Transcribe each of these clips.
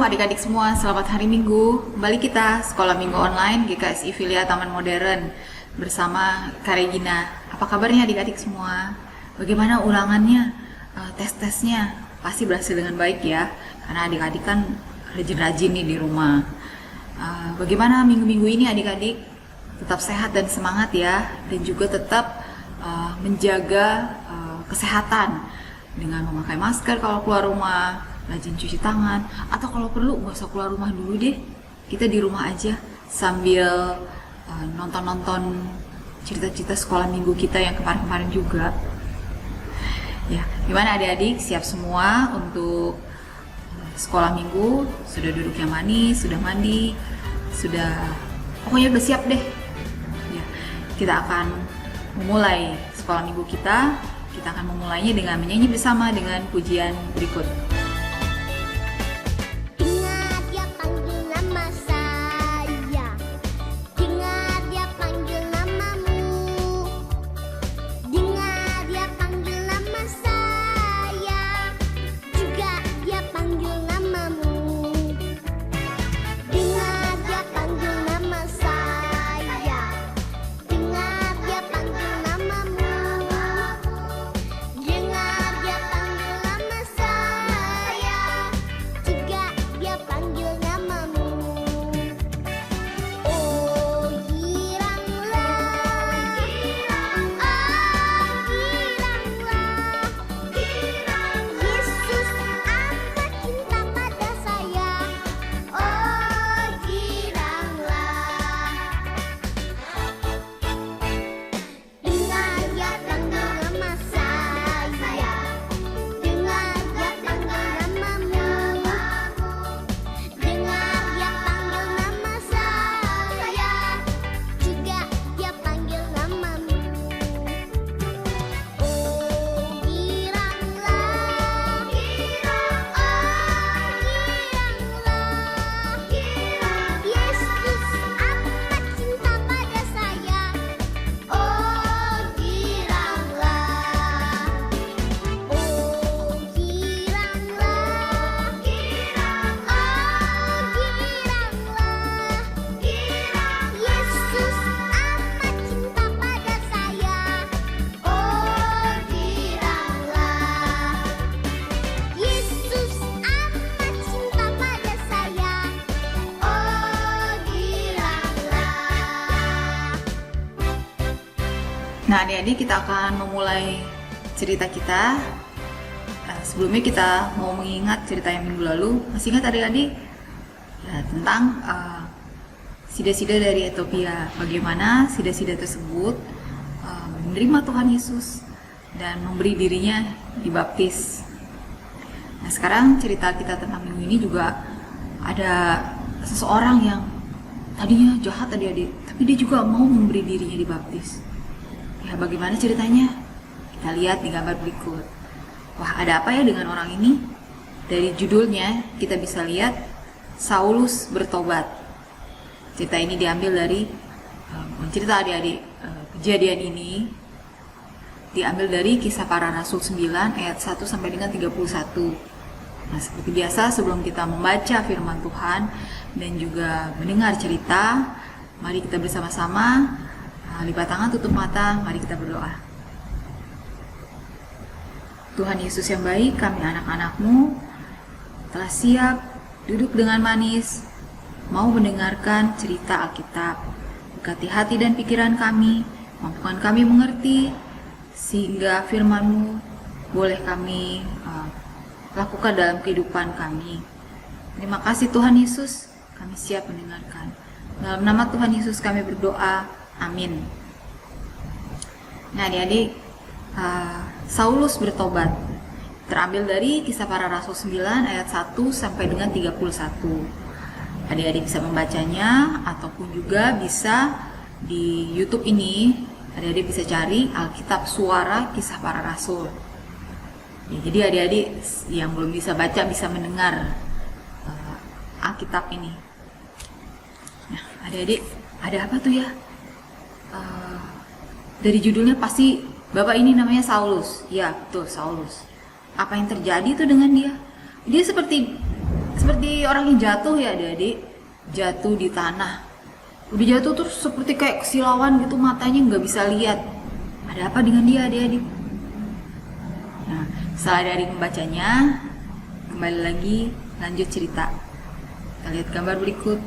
adik-adik semua, selamat hari Minggu. Kembali kita Sekolah Minggu Online GKSI Filia Taman Modern bersama Kak Regina. Apa kabarnya adik-adik semua? Bagaimana ulangannya? Tes-tesnya pasti berhasil dengan baik ya, karena adik-adik kan rajin-rajin nih di rumah. Bagaimana minggu-minggu ini adik-adik? Tetap sehat dan semangat ya, dan juga tetap menjaga kesehatan dengan memakai masker kalau keluar rumah, rajin cuci tangan, atau kalau perlu nggak usah keluar rumah dulu deh, kita di rumah aja sambil nonton-nonton cerita-cerita sekolah minggu kita yang kemarin-kemarin juga. Ya, gimana adik-adik, siap semua untuk sekolah minggu? Sudah duduk yang manis, sudah mandi, pokoknya udah siap deh. Ya, kita akan memulai sekolah minggu kita. Kita akan memulainya dengan menyanyi bersama dengan pujian berikut. Nah adik-adik, kita akan memulai cerita kita. Sebelumnya kita mau mengingat cerita yang minggu lalu. Masih ingat adik-adik? Ya, tentang sida-sida dari Ethiopia. Bagaimana sida-sida tersebut menerima Tuhan Yesus dan memberi dirinya dibaptis. Nah sekarang cerita kita tentang minggu ini juga ada seseorang yang tadinya jahat adik-adik, tapi dia juga mau memberi dirinya dibaptis. Ya, bagaimana ceritanya? Kita lihat di gambar berikut. Wah, ada apa ya dengan orang ini? Dari judulnya kita bisa lihat Saulus bertobat. Cerita ini diambil dari cerita adik-adik. Kejadian ini diambil dari Kisah Para Rasul 9 ayat 1 sampai dengan 31. Nah, seperti biasa sebelum kita membaca firman Tuhan dan juga mendengar cerita, mari kita bersama-sama lipat tangan, tutup mata, mari kita berdoa. Tuhan Yesus yang baik, kami anak-anak-Mu telah siap duduk dengan manis, mau mendengarkan cerita Alkitab. Berkati hati dan pikiran kami, mampukan kami mengerti, sehingga firman-Mu boleh kami lakukan dalam kehidupan kami. Terima kasih Tuhan Yesus, kami siap mendengarkan. Dalam nama Tuhan Yesus kami berdoa. Amin. Nah adik-adik, Saulus bertobat terambil dari Kisah Para Rasul 9 ayat 1 sampai dengan 31. Adik-adik bisa membacanya ataupun juga bisa di YouTube ini adik-adik bisa cari Alkitab Suara Kisah Para Rasul. Ya, jadi adik-adik yang belum bisa baca bisa mendengar Alkitab ini. Nah adik-adik, ada apa tuh ya? Dari judulnya pasti bapak ini namanya Saulus. Ya betul, Saulus. Apa yang terjadi tuh dengan dia? Dia seperti seperti orang yang jatuh ya adik-adik, jatuh di tanah. Udah jatuh terus seperti kayak kesilauan gitu, matanya nggak bisa lihat. Ada apa dengan dia adik-adik? Nah, setelah dari membacanya, kembali lagi lanjut cerita. Kita lihat gambar berikut.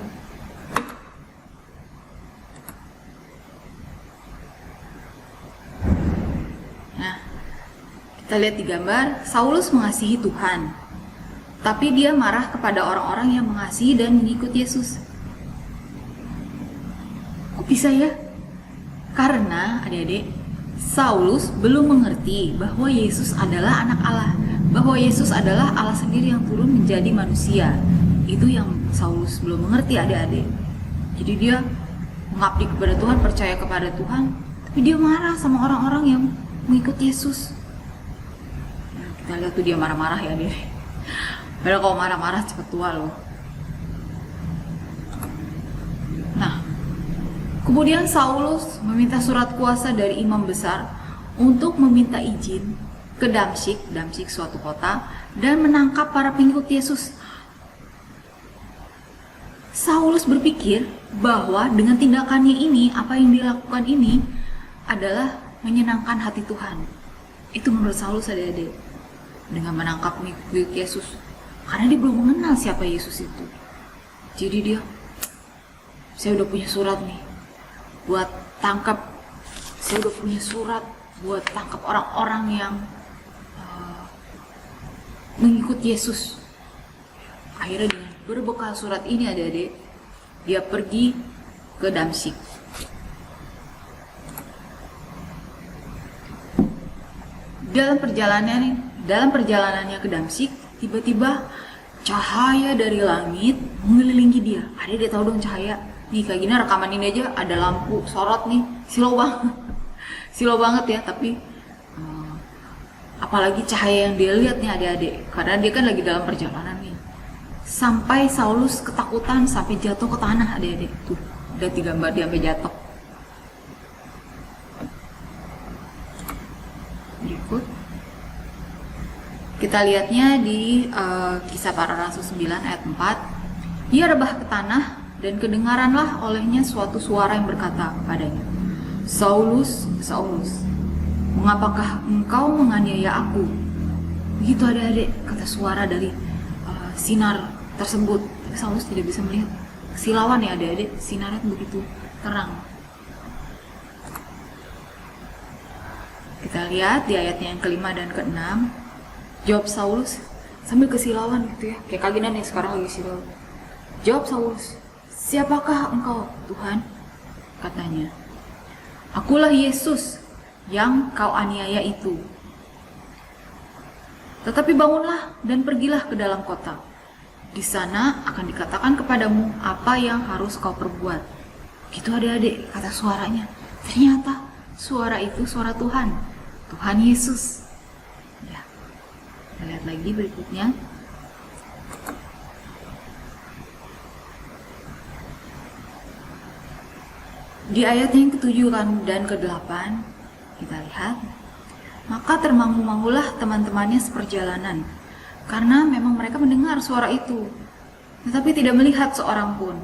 Nah, kita lihat di gambar, Saulus mengasihi Tuhan, tapi dia marah kepada orang-orang yang mengasihi dan mengikut Yesus. Kok bisa ya? Karena adik-adik, Saulus belum mengerti bahwa Yesus adalah anak Allah, bahwa Yesus adalah Allah sendiri yang turun menjadi manusia. Itu yang Saulus belum mengerti adik-adik. Jadi dia mengabdi kepada Tuhan, percaya kepada Tuhan, tapi dia marah sama orang-orang yang mengikut Yesus. Nah, kita lihat tuh dia marah-marah ya adik. Padahal kalau marah-marah cepet tua loh. Nah, kemudian Saulus meminta surat kuasa dari imam besar untuk meminta izin ke Damsyik suatu kota, dan menangkap para pengikut Yesus. Saulus berpikir bahwa dengan tindakannya ini, apa yang dilakukan ini adalah menyenangkan hati Tuhan. Itu menurut Saulus adik-adik, dengan menangkap pengikut Yesus, karena dia belum mengenal siapa Yesus itu. Jadi dia, saya udah punya surat nih buat tangkap, saya udah punya surat buat tangkap orang-orang yang mengikut Yesus. Akhirnya dengan berbekal surat ini adik-adik, dia pergi ke Damsyik. Dalam perjalanannya ke Damsyik, tiba-tiba cahaya dari langit mengelilingi dia. Adik-adik tahu dong cahaya. Nih kayak gini rekaman ini aja ada lampu sorot nih, silau banget. Silau banget ya, tapi apalagi cahaya yang dia lihat nih adik-adik, karena dia kan lagi dalam perjalanan nih. Sampai Saulus ketakutan sampai jatuh ke tanah adik-adik. Tuh, udah di gambar dia sampai jatuh. Berikut kita lihatnya di Kisah Para Rasul 9 ayat 4. Dia rebah ke tanah dan kedengaranlah olehnya suatu suara yang berkata kepadanya, Saulus, Saulus, mengapakah engkau menganiaya aku? Begitu adik-adik kata suara dari sinar tersebut. Saulus tidak bisa melihat, kesilauan ya adik-adik, sinarnya begitu terang. Kita lihat di ayatnya yang kelima dan keenam. Jawab Saulus sambil kesilauan gitu ya, kayak kaginan nih sekarang lagi silau. Jawab Saulus, siapakah engkau Tuhan? Katanya, akulah Yesus yang kau aniaya itu. Tetapi bangunlah dan pergilah ke dalam kota. Di sana akan dikatakan kepadamu apa yang harus kau perbuat. Gitu adik-adik kata suaranya. Ternyata suara itu suara Tuhan, Tuhan Yesus. Ya. Kita lihat lagi berikutnya. Di ayat yang ke-7 dan ke-8 kita lihat, maka termangu-mangulah teman-temannya seperjalanan, karena memang mereka mendengar suara itu, tetapi tidak melihat seorang pun.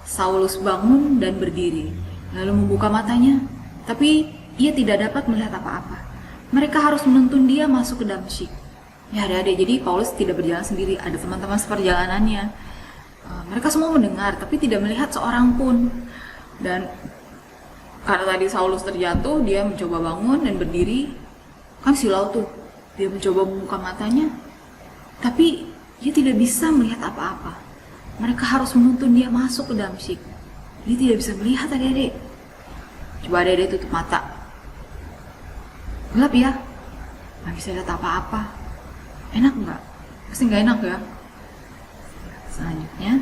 Saulus bangun dan berdiri, lalu membuka matanya, tapi ia tidak dapat melihat apa-apa. Mereka harus menuntun dia masuk ke Damsyik. Ya adik-adik, jadi Paulus tidak berjalan sendiri, ada teman-teman seperjalanannya. Mereka semua mendengar, tapi tidak melihat seorang pun. Dan karena tadi Saulus terjatuh, dia mencoba bangun dan berdiri. Kan silau tuh, dia mencoba membuka matanya, tapi dia tidak bisa melihat apa-apa. Mereka harus menuntun dia masuk ke Damsyik. Dia tidak bisa melihat adik-adik. Coba adik-adik tutup mata. Gelap ya, nggak bisa lihat apa-apa. Enak nggak? Pasti nggak enak ya. Selanjutnya,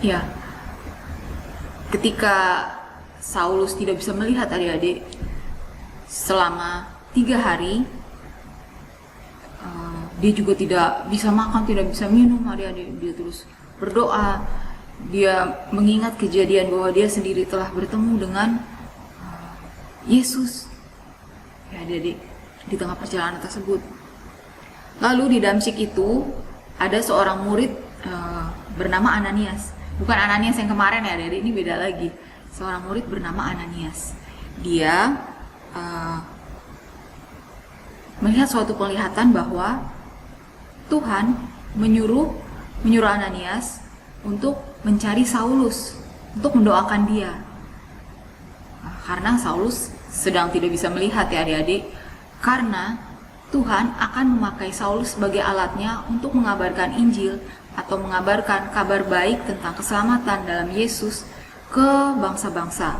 ya, ketika Saulus tidak bisa melihat adik-adik selama 3 hari, dia juga tidak bisa makan, tidak bisa minum adik-adik. Dia terus berdoa, dia mengingat kejadian bahwa dia sendiri telah bertemu dengan Yesus. ya adik-adik, di tengah perjalanan tersebut. Lalu di Damsyik itu ada seorang murid bernama Ananias. Bukan Ananias yang kemarin ya adik-adik, ini beda lagi. Seorang murid bernama Ananias. Dia melihat suatu penglihatan bahwa Tuhan menyuruh Ananias untuk mencari Saulus, untuk mendoakan dia. Karena Saulus sedang tidak bisa melihat ya adik-adik, karena Tuhan akan memakai Saulus sebagai alatnya untuk mengabarkan Injil atau mengabarkan kabar baik tentang keselamatan dalam Yesus ke bangsa-bangsa.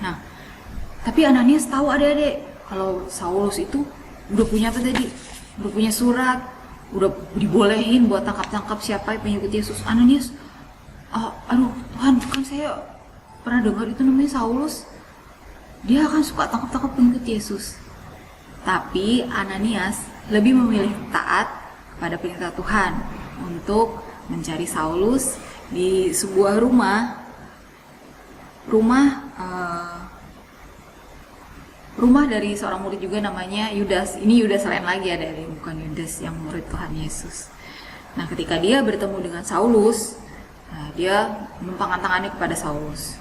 Nah, tapi Ananias tahu adik-adik kalau Saulus itu udah punya apa tadi? Udah punya surat, udah dibolehin buat tangkap-tangkap siapa yang pengikut Yesus. Ananias, aduh Tuhan, kan saya pernah dengar itu namanya Saulus, dia akan suka tangkap-tangkap pengikut Yesus. Tapi Ananias lebih memilih taat kepada perintah Tuhan untuk mencari Saulus di sebuah rumah dari seorang murid juga namanya Yudas. Ini Yudas lain lagi ada, bukan Yudas yang murid Tuhan Yesus. Nah, ketika dia bertemu dengan Saulus, dia menumpangkan tangannya kepada Saulus.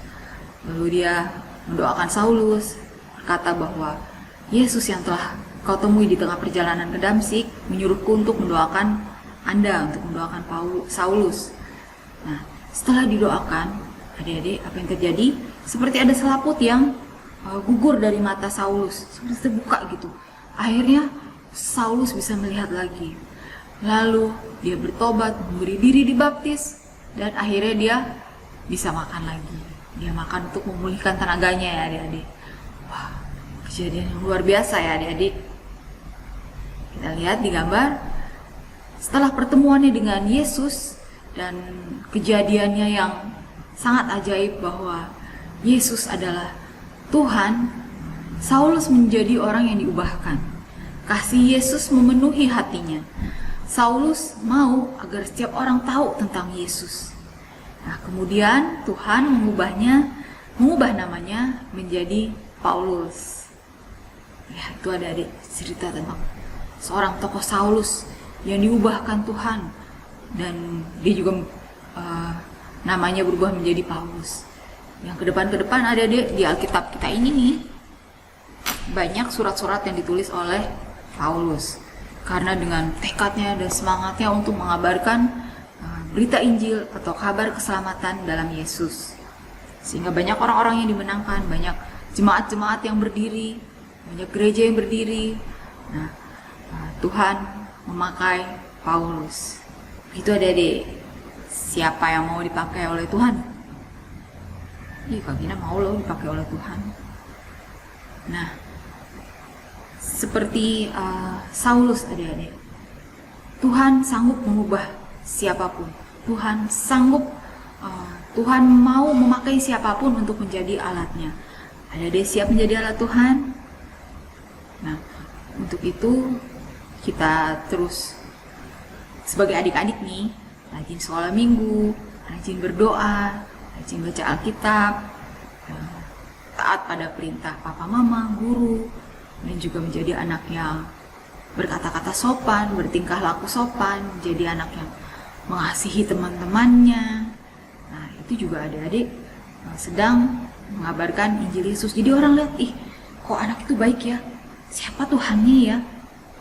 Lalu dia mendoakan Saulus, berkata bahwa Yesus yang telah kau temui di tengah perjalanan ke Damsyik menyuruhku untuk mendoakan Anda, untuk mendoakan Saulus. Nah, setelah didoakan, adik-adik, apa yang terjadi? Seperti ada selaput yang gugur dari mata Saulus, seperti terbuka gitu. Akhirnya Saulus bisa melihat lagi. Lalu dia bertobat, memberi diri dibaptis, dan akhirnya dia bisa makan lagi. Dia makan untuk memulihkan tenaganya ya adik-adik. Wah, kejadian yang luar biasa ya adik-adik. Kita lihat di gambar, setelah pertemuannya dengan Yesus dan kejadiannya yang sangat ajaib bahwa Yesus adalah Tuhan, Saulus menjadi orang yang diubahkan. Kasih Yesus memenuhi hatinya. Saulus mau agar setiap orang tahu tentang Yesus. Nah, kemudian Tuhan mengubah namanya menjadi Paulus. Ya, itu ada cerita tentang seorang tokoh Saulus yang diubahkan Tuhan, dan dia juga namanya berubah menjadi Paulus. Yang ke depan ada di Alkitab kita ini nih, banyak surat-surat yang ditulis oleh Paulus. Karena dengan tekadnya dan semangatnya untuk mengabarkan berita Injil atau kabar keselamatan dalam Yesus. Sehingga banyak orang-orang yang dimenangkan, banyak jemaat-jemaat yang berdiri, banyak gereja yang berdiri. Nah, Tuhan memakai Paulus. Itu adik-adik, siapa yang mau dipakai oleh Tuhan? Kak Gina mau loh dipakai oleh Tuhan. Nah, seperti Saulus adik-adik, Tuhan sanggup mengubah siapapun. Tuhan sanggup, Tuhan mau memakai siapapun untuk menjadi alatnya. Adik-adik siap menjadi alat Tuhan? Nah, untuk itu kita terus sebagai adik-adik nih, rajin sekolah minggu, rajin berdoa, rajin baca Alkitab, taat pada perintah papa mama, guru, dan juga menjadi anak yang berkata-kata sopan, bertingkah laku sopan, menjadi anak yang mengasihi teman-temannya. Nah, itu juga adik-adik sedang mengabarkan Injil Yesus. Jadi orang lihat, kok anak itu baik ya? Siapa Tuhannya ya?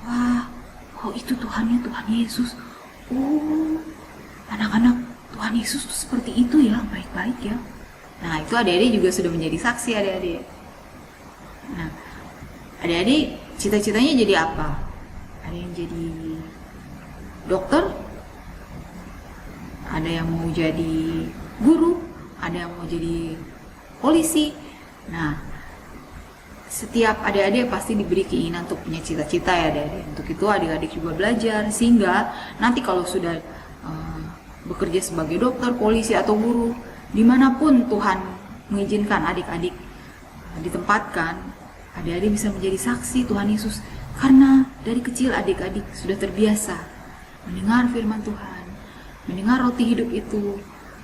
Wah, itu Tuhannya, Tuhan Yesus. Anak-anak Tuhan Yesus tuh seperti itu ya, baik-baik ya. Nah, itu adik-adik juga sudah menjadi saksi adik-adik. Nah, adik-adik cita-citanya jadi apa? Ada yang jadi dokter, ada yang mau jadi guru, ada yang mau jadi polisi. Nah, setiap adik-adik pasti diberi keinginan untuk punya cita-cita ya adik-adik. Untuk itu adik-adik juga belajar, sehingga nanti kalau sudah bekerja sebagai dokter, polisi, atau guru, dimanapun Tuhan mengizinkan adik-adik ditempatkan, adik-adik bisa menjadi saksi Tuhan Yesus. Karena dari kecil adik-adik sudah terbiasa mendengar firman Tuhan, mendengar roti hidup itu,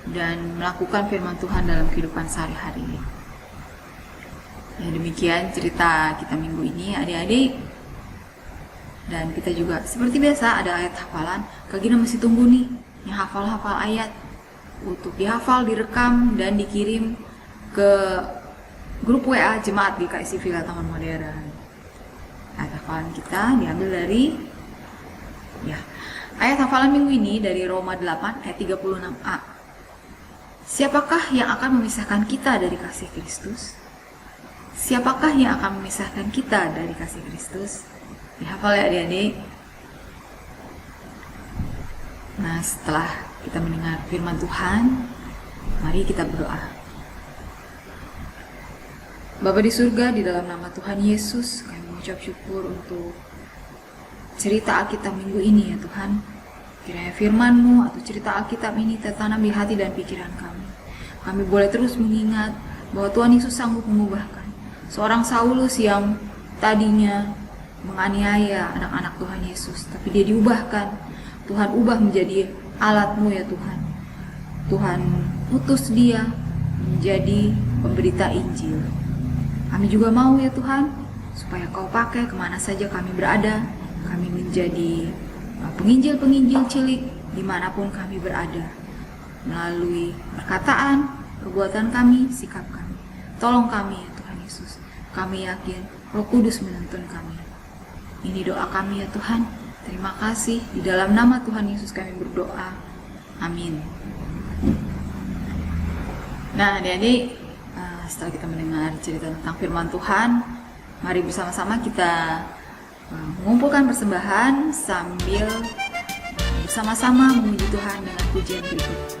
dan melakukan firman Tuhan dalam kehidupan sehari-hari. Ya, demikian cerita kita minggu ini adik-adik. Dan kita juga seperti biasa ada ayat hafalan. Kak Gina masih tunggu nih yang hafal-hafal ayat untuk dihafal, direkam, dan dikirim ke grup WA Jemaat GKI Villa Taman Modern. Ayat hafalan kita diambil dari ayat hafalan minggu ini dari Roma 8 ayat 36a. Siapakah yang akan memisahkan kita dari kasih Kristus? Siapakah yang akan memisahkan kita dari kasih Kristus? Dihafal ya adik-adik. Nah, setelah kita mendengar firman Tuhan, mari kita berdoa. Bapa di surga, di dalam nama Tuhan Yesus, kami mengucap syukur untuk cerita Alkitab minggu ini ya Tuhan. Kiranya firman-Mu atau cerita Alkitab ini tertanam di hati dan pikiran kami. Kami boleh terus mengingat bahwa Tuhan Yesus sanggup mengubahkan seorang Saulus yang tadinya menganiaya anak-anak Tuhan Yesus, tapi dia diubahkan. Tuhan ubah menjadi alat-Mu ya Tuhan. Tuhan utus dia menjadi pemberita Injil. Kami juga mau ya Tuhan, supaya Kau pakai kemana saja kami berada. Kami menjadi penginjil-penginjil cilik dimanapun kami berada. Melalui perkataan, perbuatan kami, sikap kami. Tolong kami ya Tuhan Yesus. Kami yakin Roh Kudus menuntun kami. Ini doa kami ya Tuhan. Terima kasih. Di dalam nama Tuhan Yesus kami berdoa. Amin. Nah adik-adik, setelah kita mendengar cerita tentang firman Tuhan, mari bersama-sama kita mengumpulkan persembahan sambil bersama-sama memuji Tuhan dengan pujian berikut.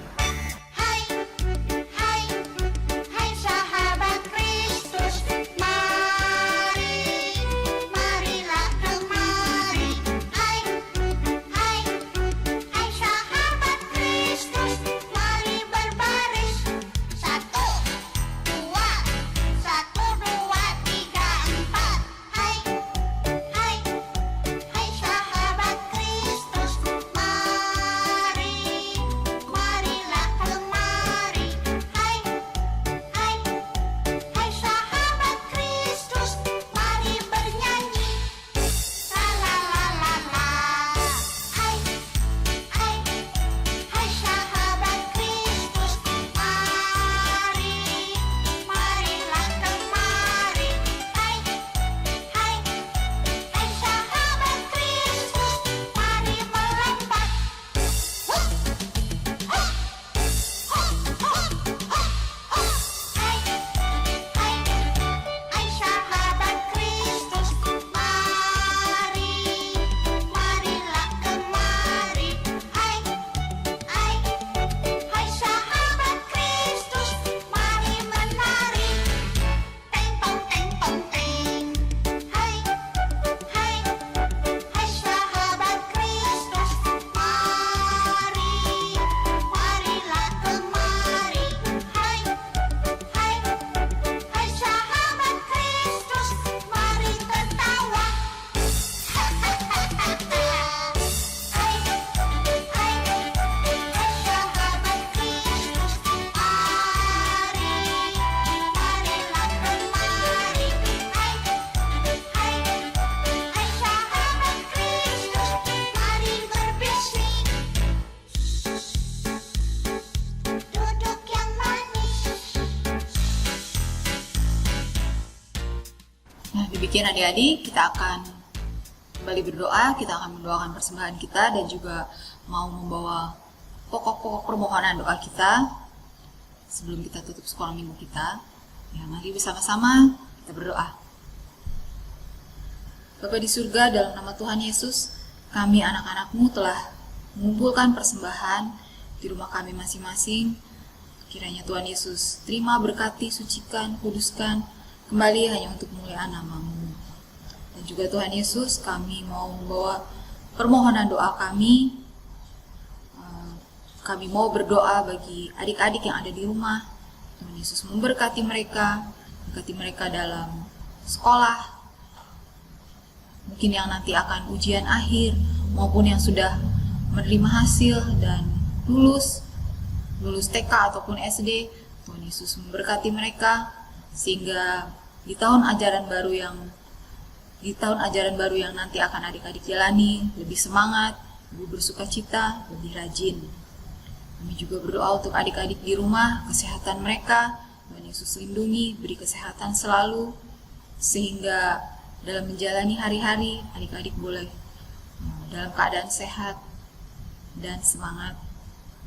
Demikian adik-adik, kita akan kembali berdoa, kita akan mendoakan persembahan kita dan juga mau membawa pokok-pokok permohonan doa kita sebelum kita tutup sekolah minggu kita. Ya, mari bersama-sama kita berdoa. Bapa di surga, dalam nama Tuhan Yesus, kami anak-anak-Mu telah mengumpulkan persembahan di rumah kami masing-masing. Kiranya Tuhan Yesus terima, berkati, sucikan, kuduskan kembali hanya untuk kemuliaan nama-Mu. Dan juga Tuhan Yesus, kami mau membawa permohonan doa kami. Kami mau berdoa bagi adik-adik yang ada di rumah. Tuhan Yesus memberkati mereka dalam sekolah, mungkin yang nanti akan ujian akhir, maupun yang sudah menerima hasil dan lulus TK ataupun SD. Tuhan Yesus memberkati mereka, sehingga di tahun ajaran baru yang nanti akan adik-adik jalani, lebih semangat, lebih bersuka cita, lebih rajin. Kami juga berdoa untuk adik-adik di rumah, kesehatan mereka, Tuhan Yesus lindungi, beri kesehatan selalu, sehingga dalam menjalani hari-hari, adik-adik boleh dalam keadaan sehat dan semangat.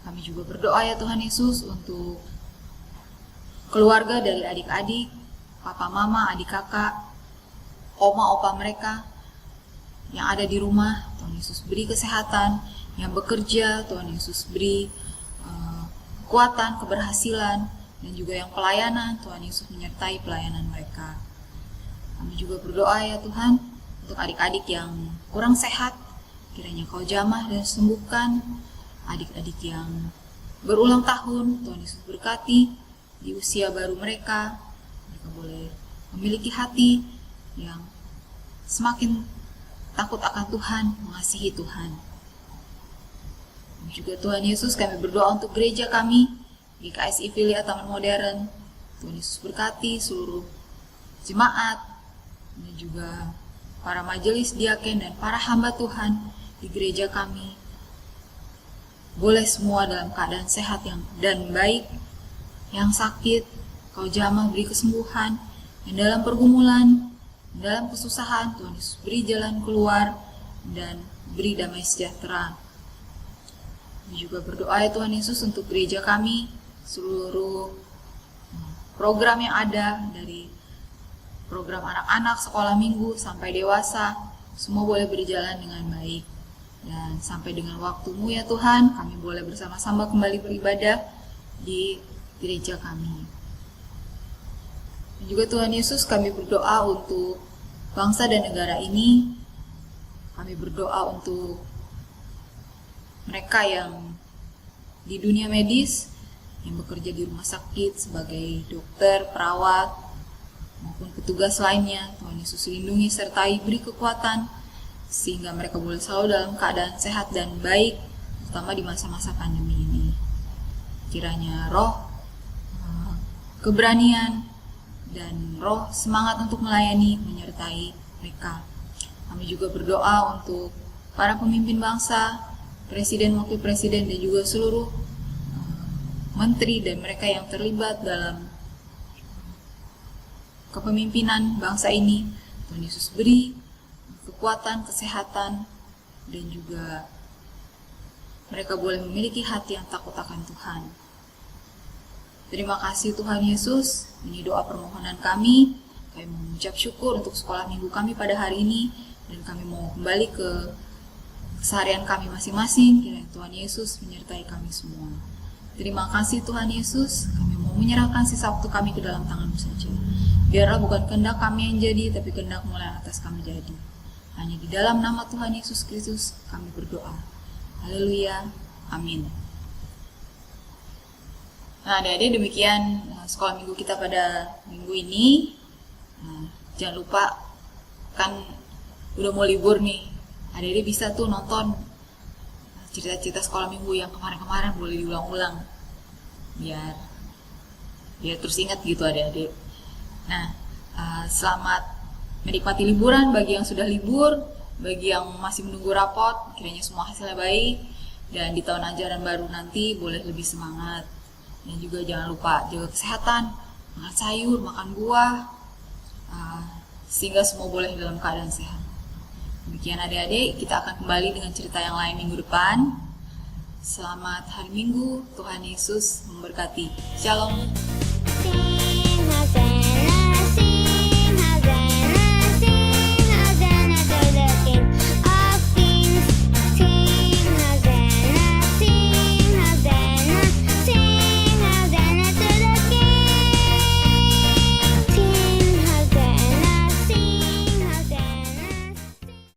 Kami juga berdoa ya Tuhan Yesus untuk keluarga dari adik-adik, papa mama, adik kakak, oma opa mereka yang ada di rumah. Tuhan Yesus beri kesehatan, yang bekerja Tuhan Yesus beri kekuatan, keberhasilan, dan juga yang pelayanan Tuhan Yesus menyertai pelayanan mereka. Kami juga berdoa ya Tuhan untuk adik-adik yang kurang sehat, kiranya Kau jamah dan sembuhkan. Adik-adik yang berulang tahun Tuhan Yesus berkati di usia baru mereka boleh memiliki hati yang semakin takut akan Tuhan, mengasihi Tuhan. Dan juga Tuhan Yesus, kami berdoa untuk gereja kami, GKSI Filia Taman Modern. Tuhan Yesus berkati seluruh jemaat dan juga para majelis diaken dan para hamba Tuhan di gereja kami. Boleh semua dalam keadaan sehat dan baik, yang sakit Kau jamah beri kesembuhan, yang dalam pergumulan, dalam kesusahan Tuhan Yesus beri jalan keluar dan beri damai sejahtera. Kami juga berdoa ya Tuhan Yesus untuk gereja kami, seluruh program yang ada, dari program anak-anak, sekolah minggu sampai dewasa, semua boleh berjalan dengan baik. Dan sampai dengan waktu-Mu ya Tuhan, kami boleh bersama-sama kembali beribadah di gereja kami. Dan juga Tuhan Yesus, kami berdoa untuk bangsa dan negara ini. Kami berdoa untuk mereka yang di dunia medis, yang bekerja di rumah sakit sebagai dokter, perawat, maupun petugas lainnya. Tuhan Yesus lindungi sertai beri kekuatan, sehingga mereka boleh selalu dalam keadaan sehat dan baik, terutama di masa-masa pandemi ini. Kiranya roh keberanian dan roh semangat untuk melayani menyertai mereka. Kami juga berdoa untuk para pemimpin bangsa, presiden, wakil presiden, dan juga seluruh menteri dan mereka yang terlibat dalam kepemimpinan bangsa ini. Tuhan Yesus beri kekuatan, kesehatan, dan juga mereka boleh memiliki hati yang takut akan Tuhan. Terima kasih Tuhan Yesus, ini doa permohonan kami. Kami mengucap syukur untuk sekolah minggu kami pada hari ini, dan kami mau kembali ke keseharian kami masing-masing. Kiranya Tuhan Yesus menyertai kami semua. Terima kasih Tuhan Yesus, kami mau menyerahkan sisa waktu kami ke dalam tangan-Mu saja. Biarlah bukan kehendak kami yang jadi, tapi kehendak-Mu yang atas kami jadi. Hanya di dalam nama Tuhan Yesus Kristus kami berdoa. Haleluya. Amin. Nah, adik-adik, demikian sekolah minggu kita pada minggu ini. Jangan lupa, kan udah mau libur nih. Adik-adik bisa tuh nonton cerita-cerita sekolah minggu yang kemarin-kemarin, boleh diulang-ulang. Biar terus ingat gitu adik-adik. Nah, selamat menikmati liburan bagi yang sudah libur, bagi yang masih menunggu rapot, kiranya semua hasilnya baik, dan di tahun ajaran baru nanti boleh lebih semangat. Dan juga jangan lupa jaga kesehatan, makan sayur, makan buah, sehingga semua boleh dalam keadaan sehat. Demikian adik-adik, kita akan kembali dengan cerita yang lain minggu depan. Selamat hari Minggu, Tuhan Yesus memberkati. Shalom.